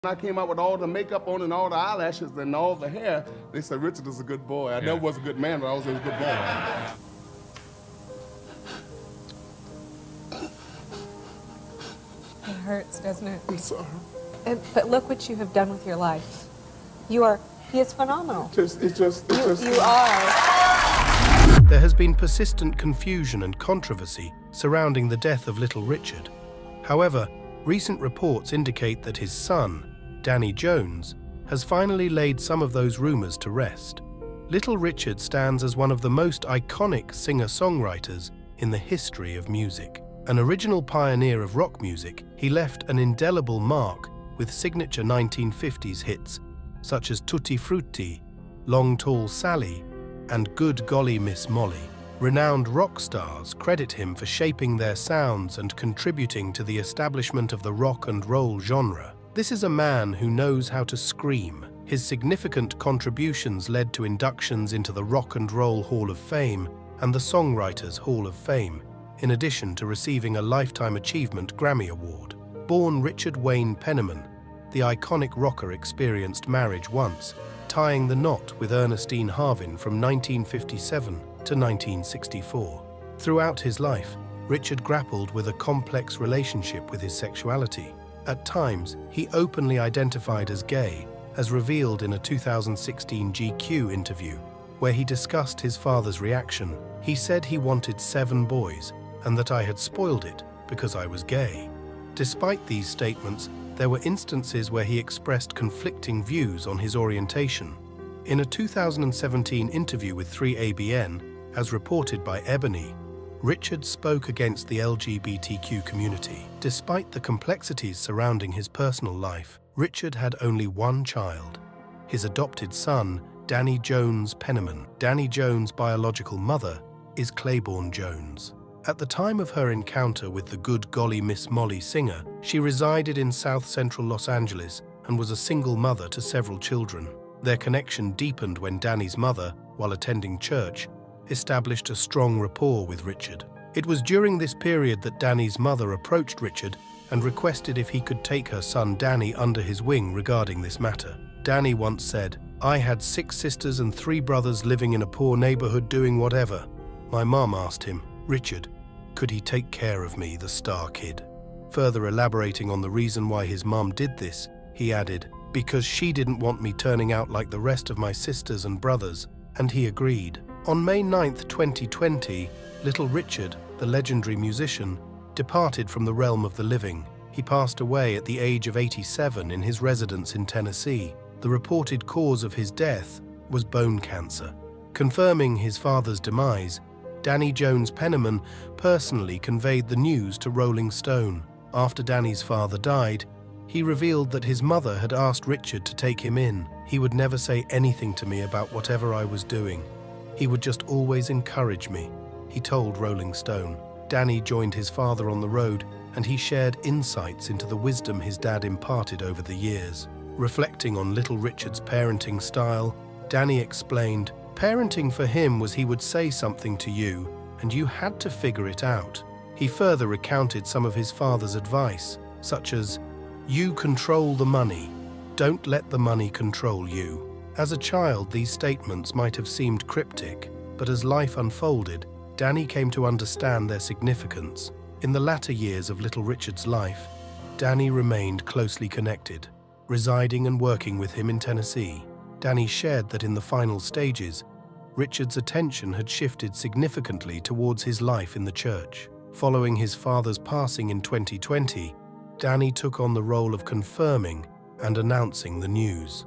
When I came out with all the makeup on and all the eyelashes and all the hair, they said, Richard is a good boy. I never was a good man, but I was a good boy. It hurts, doesn't it? I'm sorry. But look what you have done with your life. He is phenomenal. You are. There has been persistent confusion and controversy surrounding the death of Little Richard. However, recent reports indicate that his son, Danny Jones, has finally laid some of those rumors to rest. Little Richard stands as one of the most iconic singer-songwriters in the history of music. An original pioneer of rock music, he left an indelible mark with signature 1950s hits such as Tutti Frutti, Long Tall Sally, and Good Golly Miss Molly. Renowned rock stars credit him for shaping their sounds and contributing to the establishment of the rock and roll genre. This is a man who knows how to scream. His significant contributions led to inductions into the Rock and Roll Hall of Fame and the Songwriters Hall of Fame, in addition to receiving a Lifetime Achievement Grammy Award. Born Richard Wayne Penniman, the iconic rocker experienced marriage once, tying the knot with Ernestine Harvin from 1957 to 1964. Throughout his life, Richard grappled with a complex relationship with his sexuality. At times, he openly identified as gay, as revealed in a 2016 GQ interview, where he discussed his father's reaction. He said he wanted 7 boys, and that I had spoiled it because I was gay. Despite these statements, there were instances where he expressed conflicting views on his orientation. In a 2017 interview with 3ABN, as reported by Ebony, Richard spoke against the LGBTQ community. Despite the complexities surrounding his personal life, Richard had only one child, his adopted son, Danny Jones Penniman. Danny Jones' biological mother is Claiborne Jones. At the time of her encounter with the Good Golly Miss Molly singer, she resided in South Central Los Angeles and was a single mother to several children. Their connection deepened when Danny's mother, while attending church, established a strong rapport with Richard. It was during this period that Danny's mother approached Richard and requested if he could take her son Danny under his wing regarding this matter. Danny once said, "I had 6 sisters and 3 brothers living in a poor neighborhood doing whatever. My mom asked him, 'Richard, could he take care of me, the star kid?'" Further elaborating on the reason why his mom did this, he added, "Because she didn't want me turning out like the rest of my sisters and brothers," and he agreed. On May 9, 2020, Little Richard, the legendary musician, departed from the realm of the living. He passed away at the age of 87 in his residence in Tennessee. The reported cause of his death was bone cancer. Confirming his father's demise, Danny Jones Penniman personally conveyed the news to Rolling Stone. After Danny's father died, he revealed that his mother had asked Richard to take him in. He would never say anything to me about whatever I was doing. He would just always encourage me, he told Rolling Stone. Danny joined his father on the road, and he shared insights into the wisdom his dad imparted over the years. Reflecting on Little Richard's parenting style, Danny explained, "Parenting for him was he would say something to you, and you had to figure it out." He further recounted some of his father's advice, such as, "You control the money, don't let the money control you." As a child, these statements might have seemed cryptic, but as life unfolded, Danny came to understand their significance. In the latter years of Little Richard's life, Danny remained closely connected, residing and working with him in Tennessee. Danny shared that in the final stages, Richard's attention had shifted significantly towards his life in the church. Following his father's passing in 2020, Danny took on the role of confirming and announcing the news.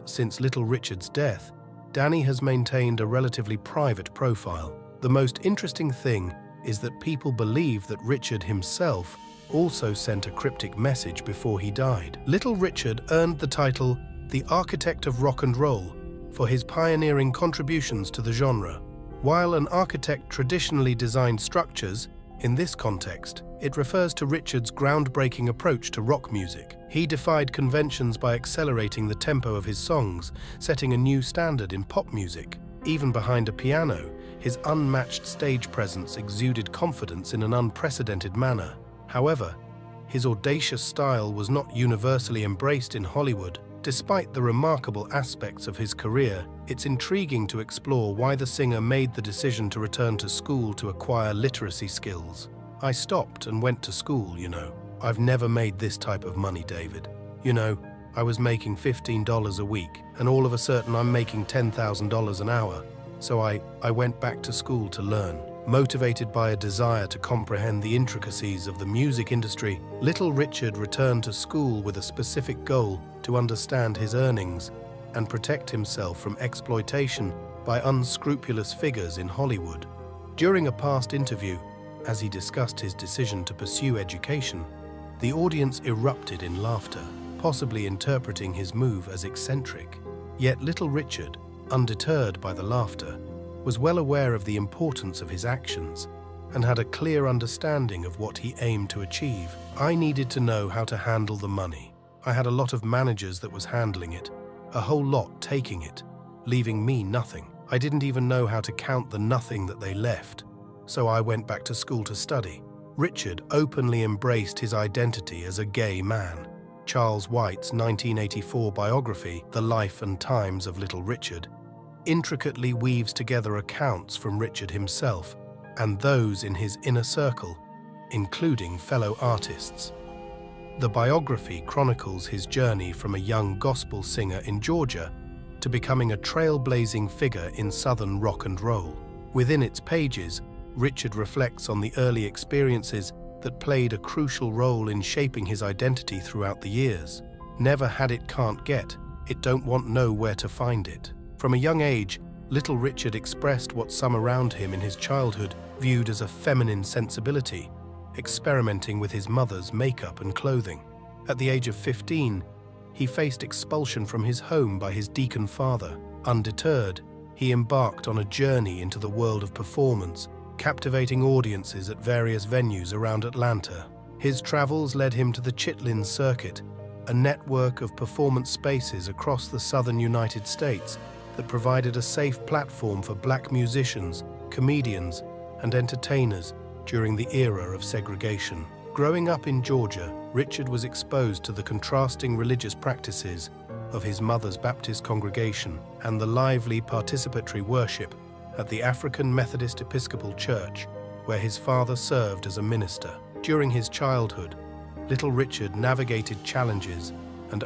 Since Little Richard's death, Danny has maintained a relatively private profile. The most interesting thing is that people believe that Richard himself also sent a cryptic message before he died. Little Richard earned the title the Architect of Rock and Roll for his pioneering contributions to the genre. While an architect traditionally designed structures, in this context, it refers to Richard's groundbreaking approach to rock music. He defied conventions by accelerating the tempo of his songs, setting a new standard in pop music. Even behind a piano, his unmatched stage presence exuded confidence in an unprecedented manner. However, His audacious style was not universally embraced in Hollywood. Despite the remarkable aspects of his career, it's intriguing to explore why the singer made the decision to return to school to acquire literacy skills. "I stopped and went to school, you know. I've never made this type of money, David. You know, I was making $15 a week, and all of a sudden I'm making $10,000 an hour. So I went back to school to learn." Motivated by a desire to comprehend the intricacies of the music industry, Little Richard returned to school with a specific goal to understand his earnings and protect himself from exploitation by unscrupulous figures in Hollywood. During a past interview, as he discussed his decision to pursue education, the audience erupted in laughter, possibly interpreting his move as eccentric. Yet Little Richard, undeterred by the laughter, was well aware of the importance of his actions and had a clear understanding of what he aimed to achieve. "I needed to know how to handle the money. I had a lot of managers that was handling it, a whole lot taking it, leaving me nothing. I didn't even know how to count the nothing that they left. So I went back to school to study." Richard openly embraced his identity as a gay man. Charles White's 1984 biography, The Life and Times of Little Richard, intricately weaves together accounts from Richard himself and those in his inner circle, including fellow artists. The biography chronicles his journey from a young gospel singer in Georgia to becoming a trailblazing figure in Southern rock and roll. Within its pages, Richard reflects on the early experiences that played a crucial role in shaping his identity throughout the years. "Never had it, can't get it, don't want know where to find it." From a young age, Little Richard expressed what some around him in his childhood viewed as a feminine sensibility, experimenting with his mother's makeup and clothing. At the age of 15, he faced expulsion from his home by his deacon father. Undeterred, he embarked on a journey into the world of performance, captivating audiences at various venues around Atlanta. His travels led him to the Chitlin Circuit, a network of performance spaces across the southern United States that provided a safe platform for black musicians, comedians, and entertainers during the era of segregation. Growing up in Georgia, Richard was exposed to the contrasting religious practices of his mother's Baptist congregation and the lively participatory worship at the African Methodist Episcopal Church, where his father served as a minister. During his childhood, Little Richard navigated challenges and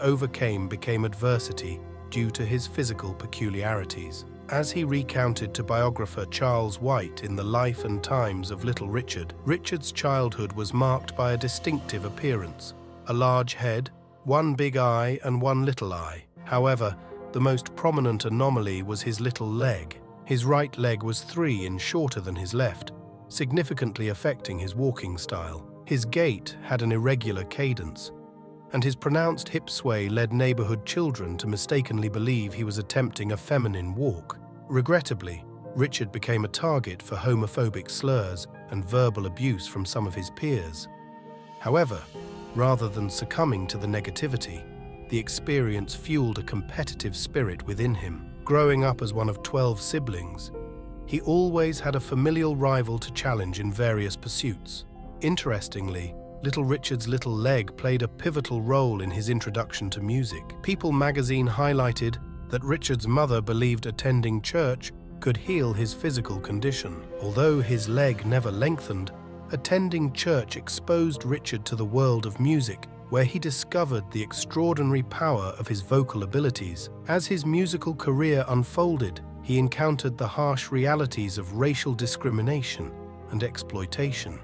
became adversity due to his physical peculiarities. As he recounted to biographer Charles White in The Life and Times of Little Richard, Richard's childhood was marked by a distinctive appearance: a large head, one big eye and one little eye. However, the most prominent anomaly was his little leg. His right leg was 3 inches shorter than his left, significantly affecting his walking style. His gait had an irregular cadence, and his pronounced hip sway led neighborhood children to mistakenly believe he was attempting a feminine walk. Regrettably, Richard became a target for homophobic slurs and verbal abuse from some of his peers. However, rather than succumbing to the negativity, the experience fueled a competitive spirit within him. Growing up as one of 12 siblings, he always had a familial rival to challenge in various pursuits. Interestingly, Little Richard's little leg played a pivotal role in his introduction to music. People magazine highlighted that Richard's mother believed attending church could heal his physical condition. Although his leg never lengthened, attending church exposed Richard to the world of music, where he discovered the extraordinary power of his vocal abilities. As his musical career unfolded, he encountered the harsh realities of racial discrimination and exploitation.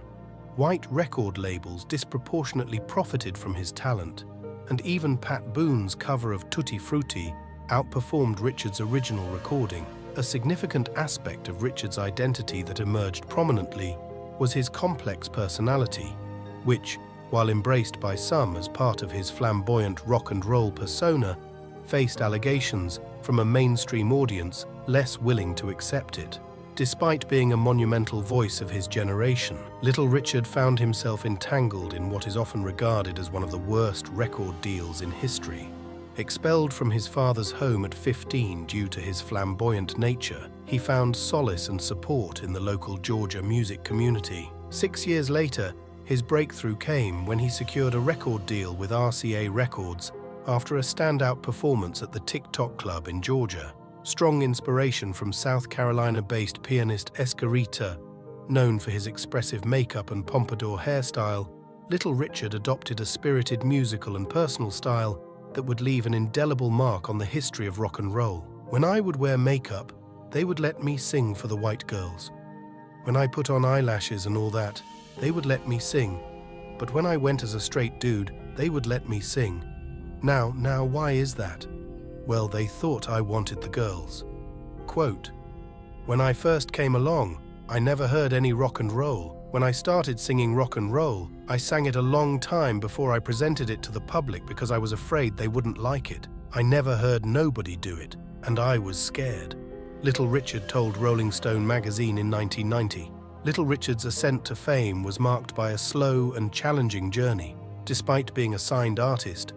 White record labels disproportionately profited from his talent, and even Pat Boone's cover of Tutti Frutti outperformed Richard's original recording. A significant aspect of Richard's identity that emerged prominently was his complex personality, which, while embraced by some as part of his flamboyant rock and roll persona, faced allegations from a mainstream audience less willing to accept it. Despite being a monumental voice of his generation, Little Richard found himself entangled in what is often regarded as one of the worst record deals in history. Expelled from his father's home at 15 due to his flamboyant nature, he found solace and support in the local Georgia music community. 6 years later, His breakthrough came when he secured a record deal with RCA Records after a standout performance at the TikTok Club in Georgia. Strong inspiration from South Carolina-based pianist Escarita, known for his expressive makeup and pompadour hairstyle, Little Richard adopted a spirited musical and personal style that would leave an indelible mark on the history of rock and roll. When I would wear makeup, they would let me sing for the white girls. When I put on eyelashes and all that, they would let me sing. But when I went as a straight dude, they would let me sing. Now, why is that? Well, they thought I wanted the girls. Quote, "When I first came along, I never heard any rock and roll. When I started singing rock and roll, I sang it a long time before I presented it to the public because I was afraid they wouldn't like it. I never heard nobody do it, and I was scared." Little Richard told Rolling Stone magazine in 1990. Little Richard's ascent to fame was marked by a slow and challenging journey. Despite being a signed artist,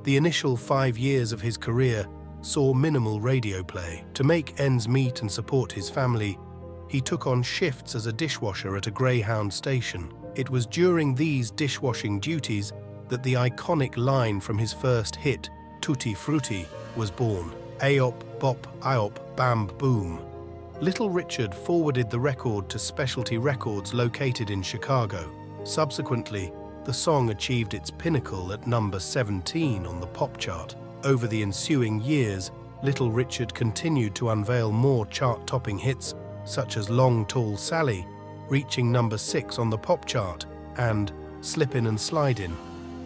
the initial 5 years of his career saw minimal radio play. To make ends meet and support his family, he took on shifts as a dishwasher at a Greyhound station. It was during these dishwashing duties that the iconic line from his first hit, Tutti Frutti, was born. Aop, bop, iop, bam, boom. Little Richard forwarded the record to Specialty Records located in Chicago. Subsequently, the song achieved its pinnacle at number 17 on the pop chart. Over the ensuing years, Little Richard continued to unveil more chart-topping hits such as Long Tall Sally, reaching number 6 on the pop chart, and Slippin' and Slidin'.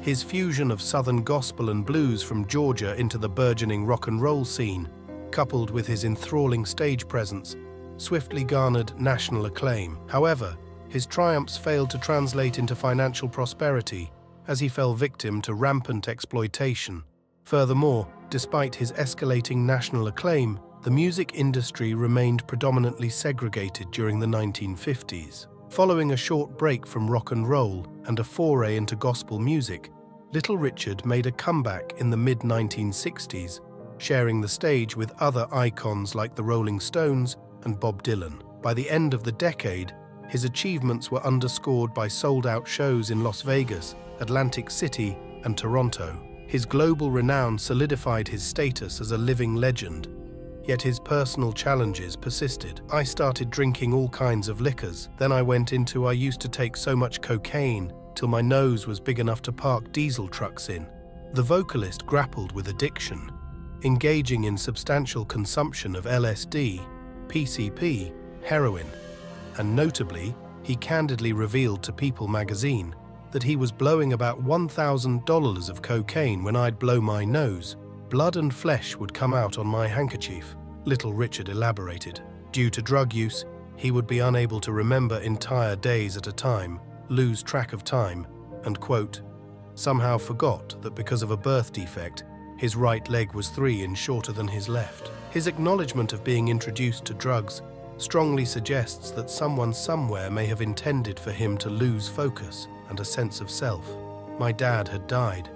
His fusion of Southern gospel and blues from Georgia into the burgeoning rock and roll scene, coupled with his enthralling stage presence, swiftly garnered national acclaim. However, his triumphs failed to translate into financial prosperity as he fell victim to rampant exploitation. Furthermore, despite his escalating national acclaim, the music industry remained predominantly segregated during the 1950s. Following a short break from rock and roll and a foray into gospel music, Little Richard made a comeback in the mid-1960s, sharing the stage with other icons like the Rolling Stones and Bob Dylan. By the end of the decade, his achievements were underscored by sold-out shows in Las Vegas, Atlantic City, and Toronto. His global renown solidified his status as a living legend, yet his personal challenges persisted. "I started drinking all kinds of liquors. Then I went into I used to take so much cocaine till my nose was big enough to park diesel trucks in." The vocalist grappled with addiction, engaging in substantial consumption of LSD, PCP, heroin, and notably, he candidly revealed to People magazine that he was blowing about $1,000 of cocaine when I'd blow my nose. Blood and flesh would come out on my handkerchief. Little Richard elaborated. Due to drug use, he would be unable to remember entire days at a time, lose track of time, and, quote, somehow forgot that because of a birth defect, his right leg was 3 inches shorter than his left. His acknowledgement of being introduced to drugs strongly suggests that someone somewhere may have intended for him to lose focus and a sense of self. "My dad had died.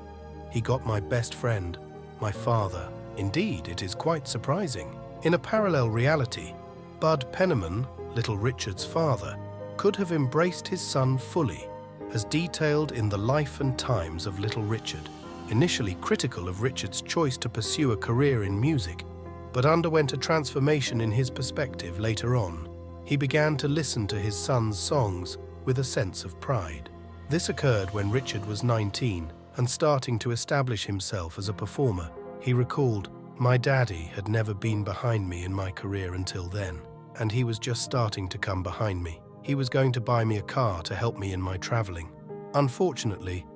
He got my best friend, my father." Indeed, it is quite surprising. In a parallel reality, Bud Penniman, Little Richard's father, could have embraced his son fully, as detailed in the life and times of Little Richard. Initially critical of Richard's choice to pursue a career in music, but underwent a transformation in his perspective later on. He began to listen to his son's songs with a sense of pride. This occurred when Richard was 19 and starting to establish himself as a performer. He recalled, "My daddy had never been behind me in my career until then, and he was just starting to come behind me. He was going to buy me a car to help me in my traveling. Unfortunately,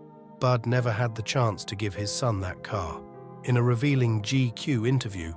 Bud never had the chance to give his son that car." In a revealing GQ interview,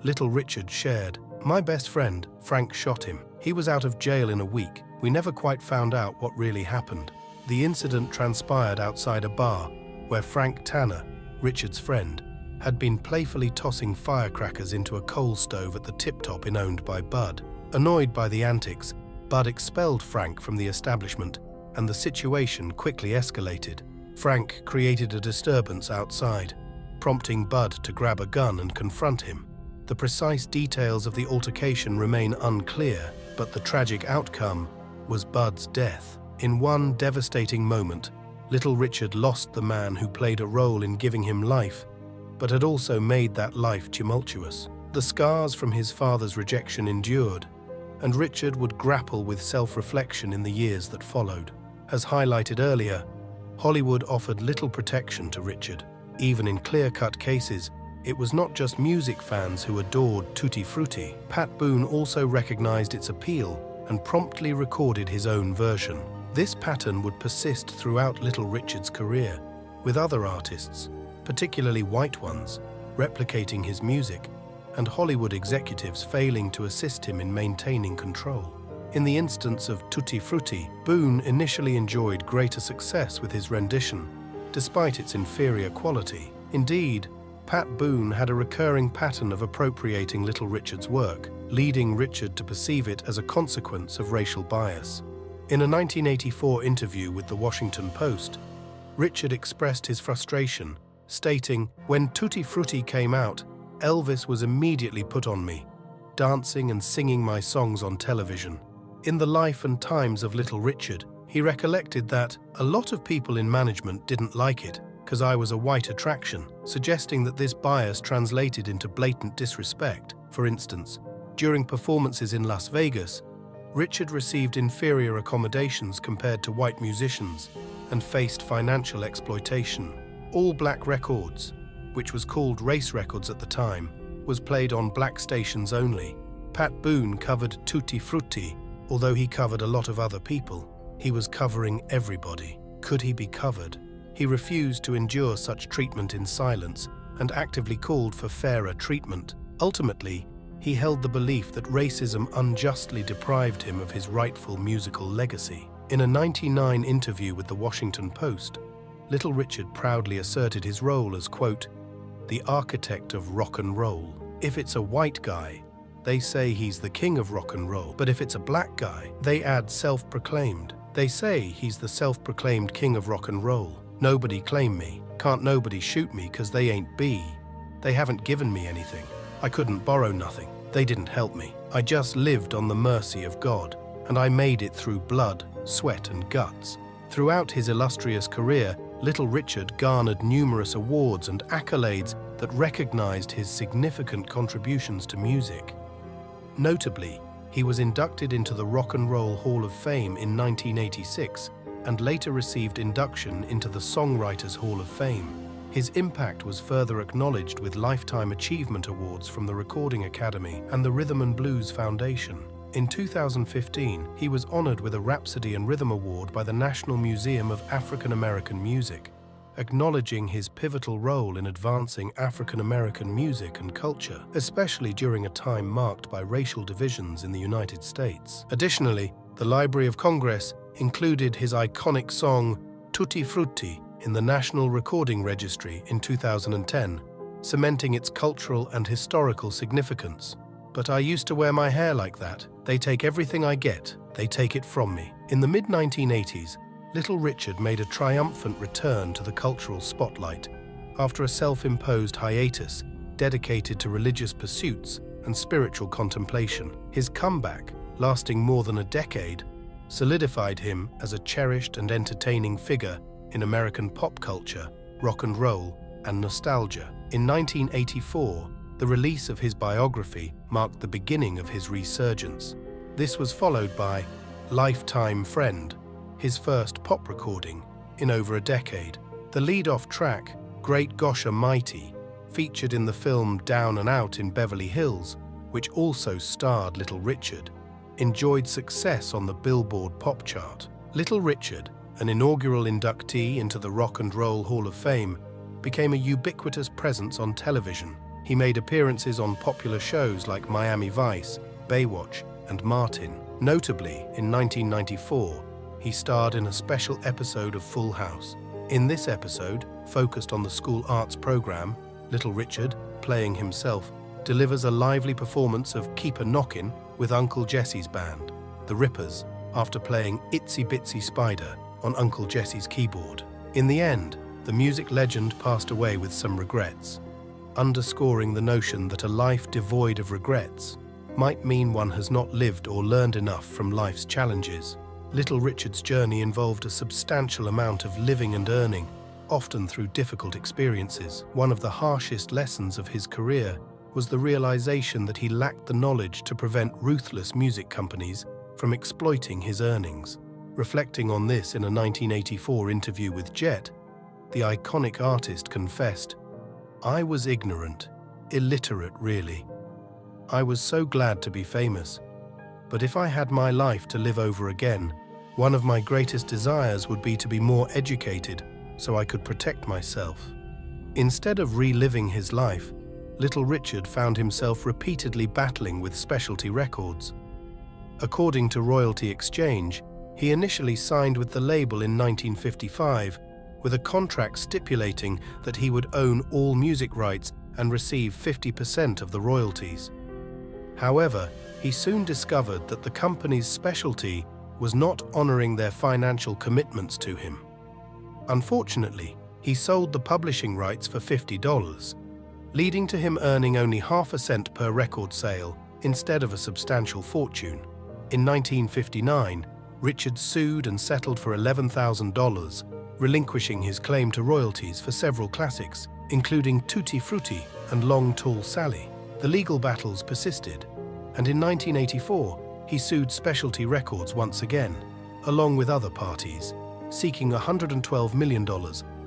Little Richard shared, "My best friend, Frank, shot him. He was out of jail in a week. We never quite found out what really happened." The incident transpired outside a bar where Frank Tanner, Richard's friend, had been playfully tossing firecrackers into a coal stove at the Tip Top Inn owned by Bud. Annoyed by the antics, Bud expelled Frank from the establishment, and the situation quickly escalated. Frank created a disturbance outside, prompting Bud to grab a gun and confront him. The precise details of the altercation remain unclear, but the tragic outcome was Bud's death. In one devastating moment, Little Richard lost the man who played a role in giving him life, but had also made that life tumultuous. The scars from his father's rejection endured, and Richard would grapple with self-reflection in the years that followed. As highlighted earlier, Hollywood offered little protection to Richard. Even in clear-cut cases, it was not just music fans who adored Tutti Frutti. Pat Boone also recognized its appeal and promptly recorded his own version. This pattern would persist throughout Little Richard's career, with other artists, particularly white ones, replicating his music, and Hollywood executives failing to assist him in maintaining control. In the instance of Tutti Frutti, Boone initially enjoyed greater success with his rendition, despite its inferior quality. Indeed, Pat Boone had a recurring pattern of appropriating Little Richard's work, leading Richard to perceive it as a consequence of racial bias. In a 1984 interview with the Washington Post, Richard expressed his frustration, stating, "When Tutti Frutti came out, Elvis was immediately put on me, dancing and singing my songs on television." In the life and times of Little Richard, he recollected that a lot of people in management didn't like it because I was a white attraction, suggesting that this bias translated into blatant disrespect. For instance, during performances in Las Vegas, Richard received inferior accommodations compared to white musicians and faced financial exploitation. All Black Records, which was called Race Records at the time, was played on black stations only. Pat Boone covered Tutti Frutti, although he covered a lot of other people. He was covering everybody. Could he be covered? He refused to endure such treatment in silence and actively called for fairer treatment. Ultimately, he held the belief that racism unjustly deprived him of his rightful musical legacy. In a 1999 interview with the Washington Post, Little Richard proudly asserted his role as, quote, "the architect of rock and roll. If it's a white guy, they say he's the king of rock and roll, but if it's a black guy, they add self-proclaimed. They say he's the self-proclaimed king of rock and roll. Nobody claim me. Can't nobody shoot me 'cause they ain't B. They haven't given me anything. I couldn't borrow nothing. They didn't help me. I just lived on the mercy of God, and I made it through blood, sweat, and guts." Throughout his illustrious career, Little Richard garnered numerous awards and accolades that recognized his significant contributions to music. Notably, he was inducted into the Rock and Roll Hall of Fame in 1986 and later received induction into the Songwriters Hall of Fame. His impact was further acknowledged with Lifetime Achievement Awards from the Recording Academy and the Rhythm and Blues Foundation. In 2015, he was honored with a Rhapsody and Rhythm Award by the National Museum of African American Music, acknowledging his pivotal role in advancing African American music and culture, especially during a time marked by racial divisions in the United States. Additionally, the Library of Congress included his iconic song Tutti Frutti in the National Recording Registry in 2010, cementing its cultural and historical significance. "But I used to wear my hair like that. They take everything I get. They take it from me." In the mid-1980s, Little Richard made a triumphant return to the cultural spotlight after a self-imposed hiatus dedicated to religious pursuits and spiritual contemplation. His comeback, lasting more than a decade, solidified him as a cherished and entertaining figure in American pop culture, rock and roll, and nostalgia. In 1984, the release of his biography marked the beginning of his resurgence. This was followed by Lifetime Friend, his first pop recording in over a decade. The lead-off track, Great Gosh Almighty, featured in the film Down and Out in Beverly Hills, which also starred Little Richard, enjoyed success on the Billboard pop chart. Little Richard, an inaugural inductee into the Rock and Roll Hall of Fame, became a ubiquitous presence on television. He made appearances on popular shows like Miami Vice, Baywatch, and Martin. Notably, in 1994, he starred in a special episode of Full House. In this episode, focused on the school arts program, Little Richard, playing himself, delivers a lively performance of Keep a Knockin' with Uncle Jesse's band, the Rippers, after playing Itsy Bitsy Spider on Uncle Jesse's keyboard. In the end, the music legend passed away with some regrets, underscoring the notion that a life devoid of regrets might mean one has not lived or learned enough from life's challenges. Little Richard's journey involved a substantial amount of living and earning, often through difficult experiences. One of the harshest lessons of his career was the realization that he lacked the knowledge to prevent ruthless music companies from exploiting his earnings. Reflecting on this in a 1984 interview with Jet, the iconic artist confessed, "I was ignorant, illiterate really. I was so glad to be famous. But if I had my life to live over again, one of my greatest desires would be to be more educated so I could protect myself." Instead of reliving his life, Little Richard found himself repeatedly battling with specialty records. According to Royalty Exchange, he initially signed with the label in 1955 with a contract stipulating that he would own all music rights and receive 50% of the royalties. However, he soon discovered that the company's specialty was not honoring their financial commitments to him. Unfortunately, he sold the publishing rights for $50, leading to him earning only half a cent per record sale instead of a substantial fortune. In 1959, Richard sued and settled for $11,000, relinquishing his claim to royalties for several classics, including Tutti Frutti and Long Tall Sally. The legal battles persisted, and in 1984, he sued Specialty Records once again, along with other parties, seeking $112 million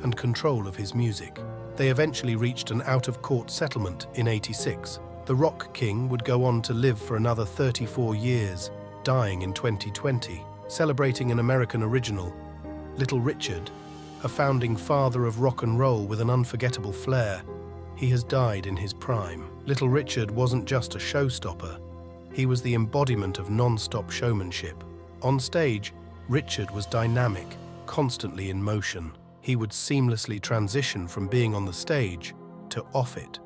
and control of his music. They eventually reached an out-of-court settlement in '86. The Rock King would go on to live for another 34 years, dying in 2020, celebrating an American original. Little Richard, a founding father of rock and roll with an unforgettable flair, he has died in his prime. Little Richard wasn't just a showstopper. He was the embodiment of non-stop showmanship. On stage, Richard was dynamic, constantly in motion. He would seamlessly transition from being on the stage to off it,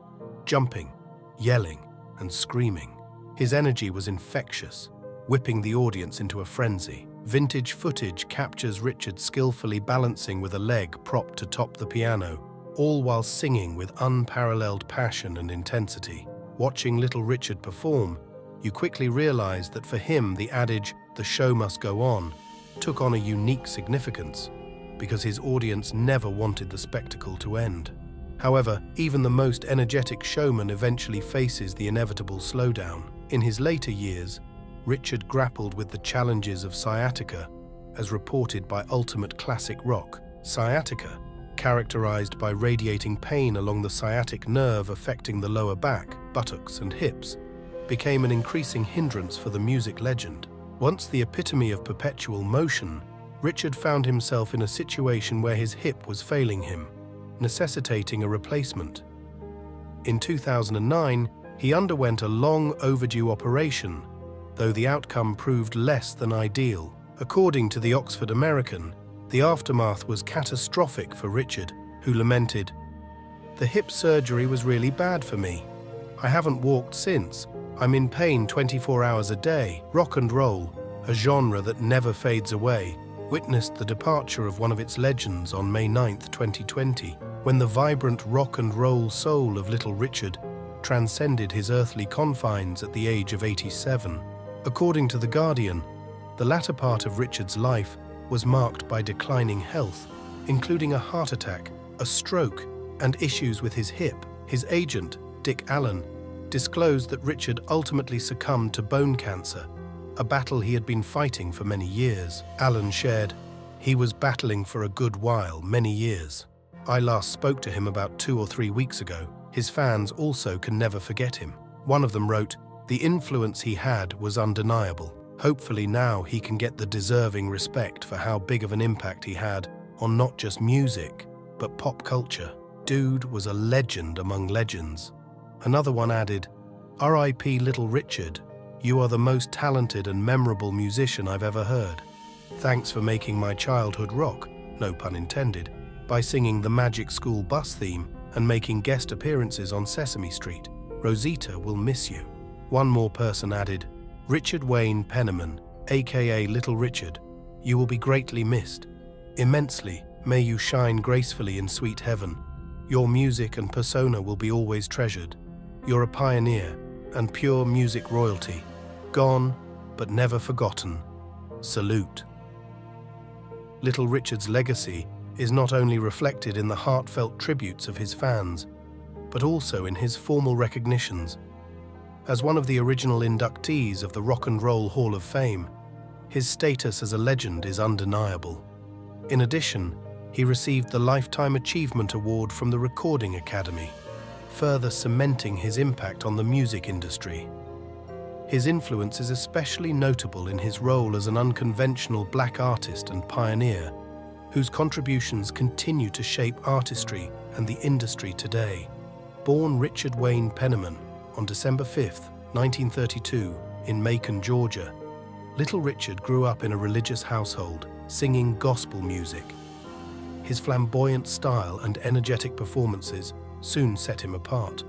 jumping, yelling, and screaming. His energy was infectious, whipping the audience into a frenzy. Vintage footage captures Richard skillfully balancing with a leg propped atop the piano, all while singing with unparalleled passion and intensity. Watching Little Richard perform, you quickly realize that for him the adage, "the show must go on," took on a unique significance, because his audience never wanted the spectacle to end. However, even the most energetic showman eventually faces the inevitable slowdown. In his later years, Richard grappled with the challenges of sciatica, as reported by Ultimate Classic Rock. Sciatica, characterized by radiating pain along the sciatic nerve affecting the lower back, buttocks, and hips, became an increasing hindrance for the music legend. Once the epitome of perpetual motion, Richard found himself in a situation where his hip was failing him, necessitating a replacement. In 2009, he underwent a long overdue operation, though the outcome proved less than ideal. According to the Oxford American, the aftermath was catastrophic for Richard, who lamented, "The hip surgery was really bad for me. I haven't walked since. I'm in pain 24 hours a day." Rock and roll, a genre that never fades away, witnessed the departure of one of its legends on May 9, 2020, when the vibrant rock and roll soul of Little Richard transcended his earthly confines at the age of 87. According to The Guardian, the latter part of Richard's life was marked by declining health, including a heart attack, a stroke, and issues with his hip. His agent, Dick Allen, disclosed that Richard ultimately succumbed to bone cancer, a battle he had been fighting for many years. Allen shared, "He was battling for a good while, many years. I last spoke to him about 2 or 3 weeks ago. His fans also can never forget him." One of them wrote, "The influence he had was undeniable. Hopefully now he can get the deserving respect for how big of an impact he had on not just music, but pop culture. Dude was a legend among legends." Another one added, "R.I.P. Little Richard. You are the most talented and memorable musician I've ever heard. Thanks for making my childhood rock, no pun intended, by singing the Magic School Bus theme and making guest appearances on Sesame Street. Rosita will miss you." One more person added, "Richard Wayne Penniman, aka Little Richard, you will be greatly missed. Immensely, may you shine gracefully in sweet heaven. Your music and persona will be always treasured. You're a pioneer and pure music royalty. Gone, but never forgotten. Salute." Little Richard's legacy is not only reflected in the heartfelt tributes of his fans, but also in his formal recognitions. As one of the original inductees of the Rock and Roll Hall of Fame, his status as a legend is undeniable. In addition, he received the Lifetime Achievement Award from the Recording Academy, further cementing his impact on the music industry. His influence is especially notable in his role as an unconventional black artist and pioneer, whose contributions continue to shape artistry and the industry today. Born Richard Wayne Penniman on December 5, 1932, in Macon, Georgia, Little Richard grew up in a religious household, singing gospel music. His flamboyant style and energetic performances soon set him apart,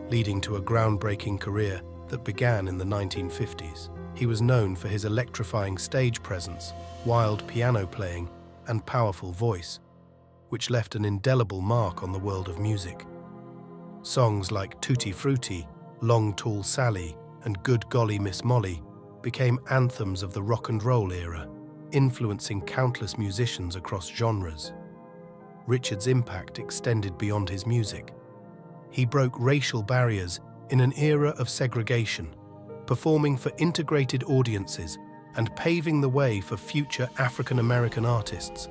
leading to a groundbreaking career that began in the 1950s. He was known for his electrifying stage presence, wild piano playing, and powerful voice, which left an indelible mark on the world of music. Songs like Tutti Frutti, Long Tall Sally, and Good Golly Miss Molly became anthems of the rock and roll era, influencing countless musicians across genres. Richard's impact extended beyond his music. He broke racial barriers in an era of segregation, performing for integrated audiences and paving the way for future African-American artists.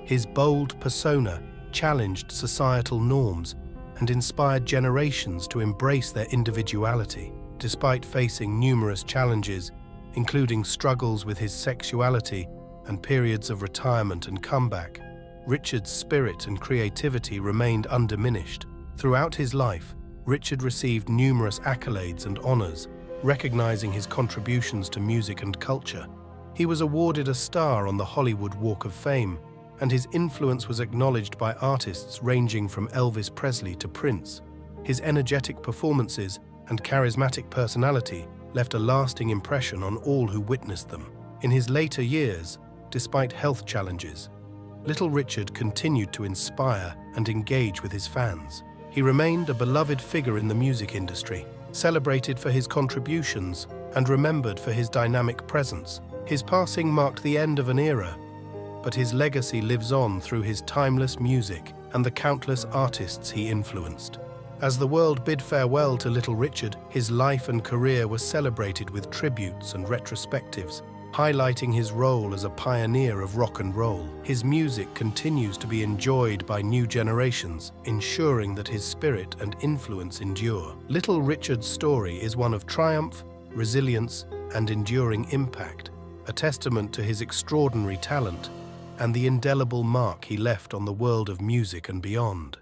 His bold persona challenged societal norms and inspired generations to embrace their individuality. Despite facing numerous challenges, including struggles with his sexuality and periods of retirement and comeback, Richard's spirit and creativity remained undiminished. Throughout his life, Richard received numerous accolades and honors, recognizing his contributions to music and culture. He was awarded a star on the Hollywood Walk of Fame, and his influence was acknowledged by artists ranging from Elvis Presley to Prince. His energetic performances and charismatic personality left a lasting impression on all who witnessed them. In his later years, despite health challenges, Little Richard continued to inspire and engage with his fans. He remained a beloved figure in the music industry, celebrated for his contributions and remembered for his dynamic presence. His passing marked the end of an era, but his legacy lives on through his timeless music and the countless artists he influenced. As the world bid farewell to Little Richard, his life and career were celebrated with tributes and retrospectives, highlighting his role as a pioneer of rock and roll. His music continues to be enjoyed by new generations, ensuring that his spirit and influence endure. Little Richard's story is one of triumph, resilience, and enduring impact, a testament to his extraordinary talent and the indelible mark he left on the world of music and beyond.